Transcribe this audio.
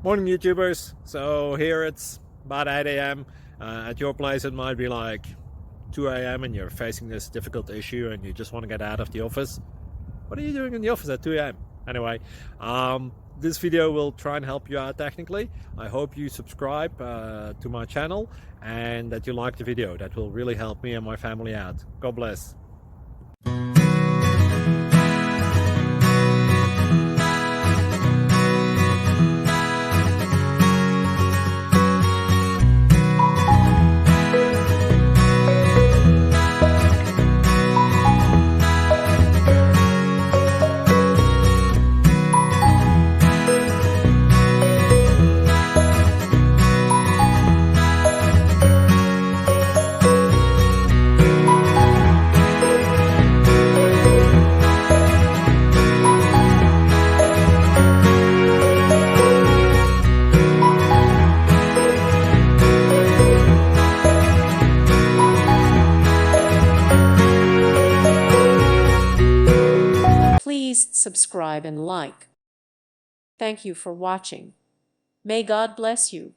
Morning YouTubers. So here it's about 8 a.m. At your place it might be like 2 a.m. and you're facing this difficult issue and you just want to get out of the office. What are you doing in the office at 2 a.m.? Anyway, this video will try and help you out technically. I hope you subscribe to my channel and that you like the video. That will really help me and my family out. God bless. Please subscribe and like. Thank you for watching. May God bless you.